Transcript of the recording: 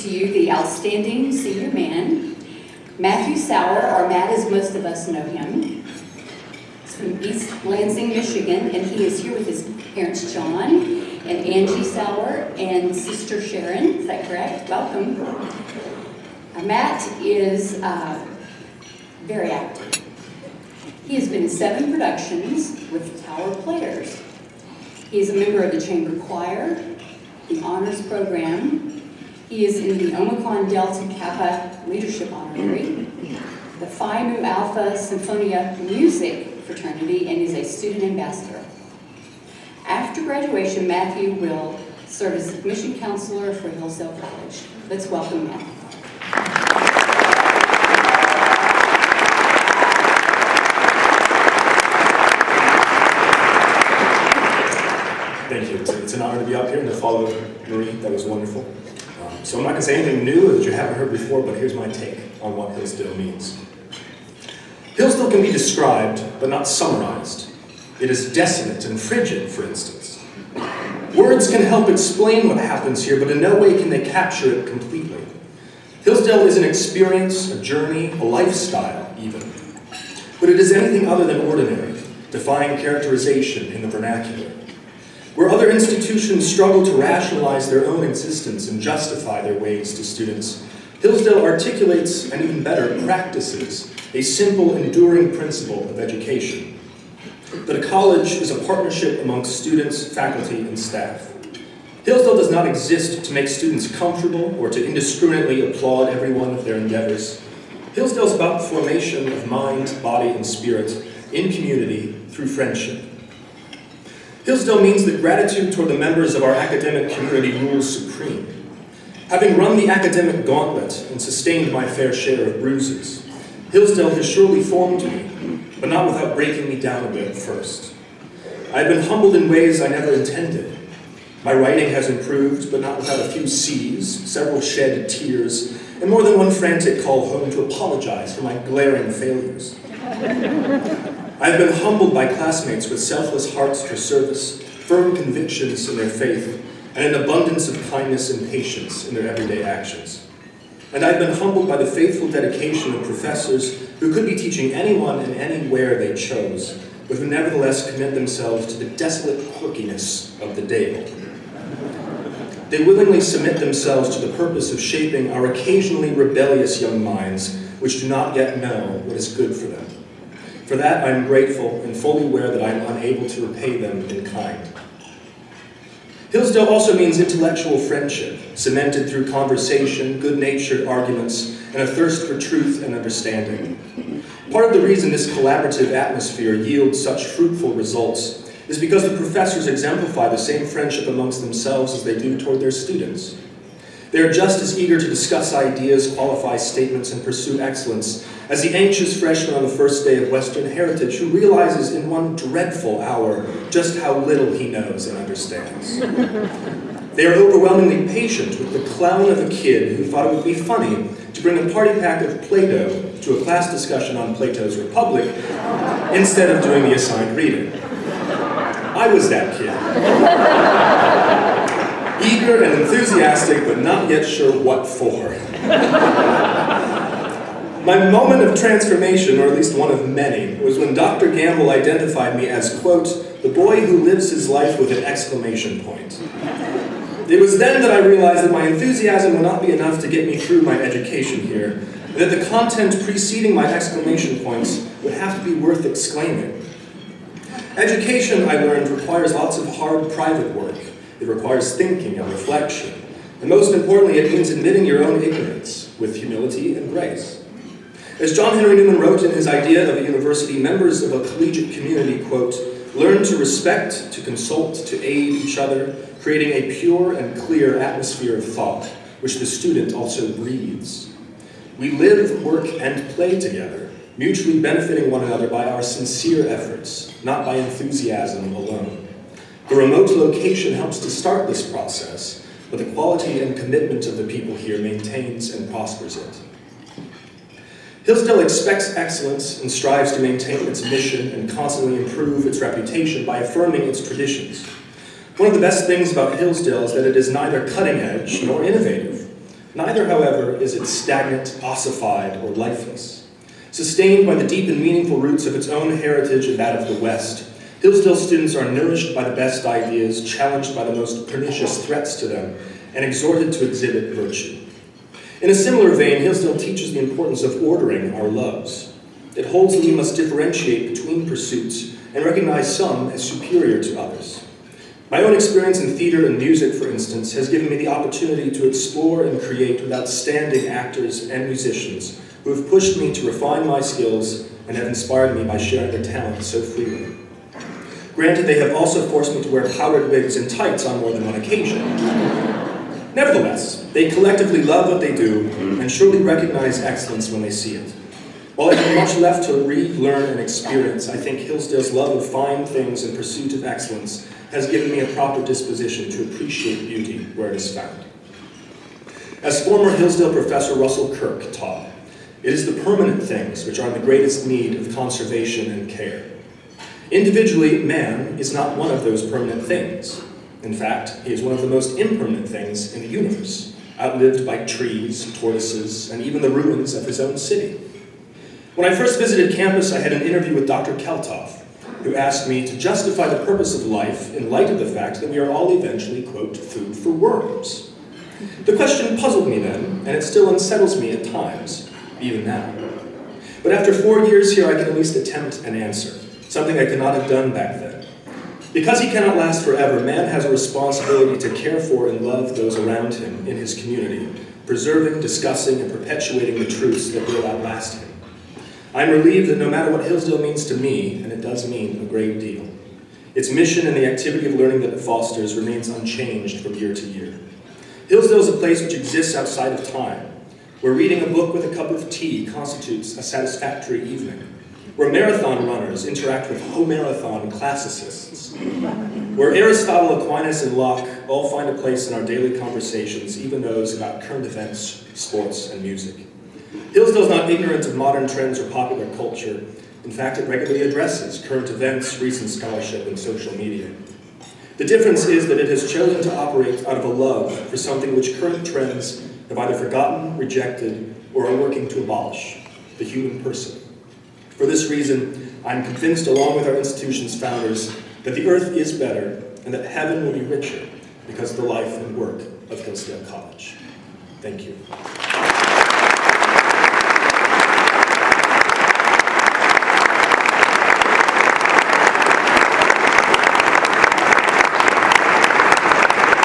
to you the outstanding senior man, Matthew Sauer, or Matt as most of us know him. He's from East Lansing, Michigan, and he is here with his parents, John and Angie Sauer, and sister Sharon. Is that correct? Welcome. Matt is very active. He has been in 7 productions with Tower Players. He is a member of the Chamber Choir, the Honors Program. He is in the Omicron Delta Kappa Leadership Honorary, the Phi Mu Alpha Symphonia Music Fraternity, and is a student ambassador. After graduation, Matthew will serve as admission counselor for Hillsdale College. Let's welcome Matthew. Thank you. It's an honor to be up here and to follow Marie. That was wonderful. So I'm not going to say anything new that you haven't heard before, but here's my take on what Hillsdale means. Hillsdale can be described, but not summarized. It is desolate and frigid, for instance. Words can help explain what happens here, but in no way can they capture it completely. Hillsdale is an experience, a journey, a lifestyle, even. But it is anything other than ordinary, defying characterization in the vernacular. Where other institutions struggle to rationalize their own existence and justify their ways to students, Hillsdale articulates, and even better, practices, a simple, enduring principle of education. That a college is a partnership amongst students, faculty, and staff. Hillsdale does not exist to make students comfortable or to indiscriminately applaud every one of their endeavors. Hillsdale is about the formation of mind, body, and spirit in community through friendship. Hillsdale means that gratitude toward the members of our academic community rules supreme. Having run the academic gauntlet and sustained my fair share of bruises, Hillsdale has surely formed me, but not without breaking me down a bit first. I have been humbled in ways I never intended. My writing has improved, but not without a few C's, several shed tears, and more than one frantic call home to apologize for my glaring failures. I have been humbled by classmates with selfless hearts for service, firm convictions in their faith, and an abundance of kindness and patience in their everyday actions. And I've been humbled by the faithful dedication of professors who could be teaching anyone and anywhere they chose, but who nevertheless commit themselves to the desolate quirkiness of the Dale. They willingly submit themselves to the purpose of shaping our occasionally rebellious young minds, which do not yet know what is good for them. For that, I am grateful and fully aware that I am unable to repay them in kind. Hillsdale also means intellectual friendship, cemented through conversation, good-natured arguments, and a thirst for truth and understanding. Part of the reason this collaborative atmosphere yields such fruitful results is because the professors exemplify the same friendship amongst themselves as they do toward their students. They are just as eager to discuss ideas, qualify statements, and pursue excellence as the anxious freshman on the first day of Western Heritage who realizes in one dreadful hour just how little he knows and understands. They are overwhelmingly patient with the clown of a kid who thought it would be funny to bring a party pack of Play-Doh to a class discussion on Plato's Republic instead of doing the assigned reading. I was that kid. Eager and enthusiastic, but not yet sure what for. My moment of transformation, or at least one of many, was when Dr. Gamble identified me as, quote, the boy who lives his life with an exclamation point. It was then that I realized that my enthusiasm would not be enough to get me through my education here, and that the content preceding my exclamation points would have to be worth exclaiming. Education, I learned, requires lots of hard private work. It requires thinking and reflection. And most importantly, it means admitting your own ignorance with humility and grace. As John Henry Newman wrote in his idea of a university, members of a collegiate community, quote, learn to respect, to consult, to aid each other, creating a pure and clear atmosphere of thought, which the student also breathes. We live, work, and play together, mutually benefiting one another by our sincere efforts, not by enthusiasm alone. The remote location helps to start this process, but the quality and commitment of the people here maintains and prospers it. Hillsdale expects excellence and strives to maintain its mission and constantly improve its reputation by affirming its traditions. One of the best things about Hillsdale is that it is neither cutting edge nor innovative. Neither, however, is it stagnant, ossified, or lifeless. Sustained by the deep and meaningful roots of its own heritage and that of the West, Hillsdale students are nourished by the best ideas, challenged by the most pernicious threats to them, and exhorted to exhibit virtue. In a similar vein, Hillsdale teaches the importance of ordering our loves. It holds that we must differentiate between pursuits and recognize some as superior to others. My own experience in theater and music, for instance, has given me the opportunity to explore and create with outstanding actors and musicians who have pushed me to refine my skills and have inspired me by sharing their talents so freely. Granted, they have also forced me to wear powdered wigs and tights on more than one occasion. Nevertheless, they collectively love what they do and surely recognize excellence when they see it. While I have much left to read, learn, and experience, I think Hillsdale's love of fine things and pursuit of excellence has given me a proper disposition to appreciate beauty where it is found. As former Hillsdale professor Russell Kirk taught, it is the permanent things which are in the greatest need of conservation and care. Individually, man is not one of those permanent things. In fact, he is one of the most impermanent things in the universe, outlived by trees, tortoises, and even the ruins of his own city. When I first visited campus, I had an interview with Dr. Keltoff, who asked me to justify the purpose of life in light of the fact that we are all eventually, quote, food for worms. The question puzzled me then, and it still unsettles me at times, even now. But after 4 years here, I can at least attempt an answer, something I could not have done back then. Because he cannot last forever, man has a responsibility to care for and love those around him in his community, preserving, discussing, and perpetuating the truths that will outlast him. I am relieved that no matter what Hillsdale means to me, and it does mean a great deal, its mission and the activity of learning that it fosters remains unchanged from year to year. Hillsdale is a place which exists outside of time, where reading a book with a cup of tea constitutes a satisfactory evening, where marathon runners interact with ho-marathon classicists, where Aristotle, Aquinas, and Locke all find a place in our daily conversations, even those about current events, sports, and music. Hillsdale is not ignorant of modern trends or popular culture. In fact, it regularly addresses current events, recent scholarship, and social media. The difference is that it has chosen to operate out of a love for something which current trends have either forgotten, rejected, or are working to abolish: the human person. For this reason, I'm convinced, along with our institution's founders, that the earth is better and that heaven will be richer because of the life and work of Hillsdale College. Thank you.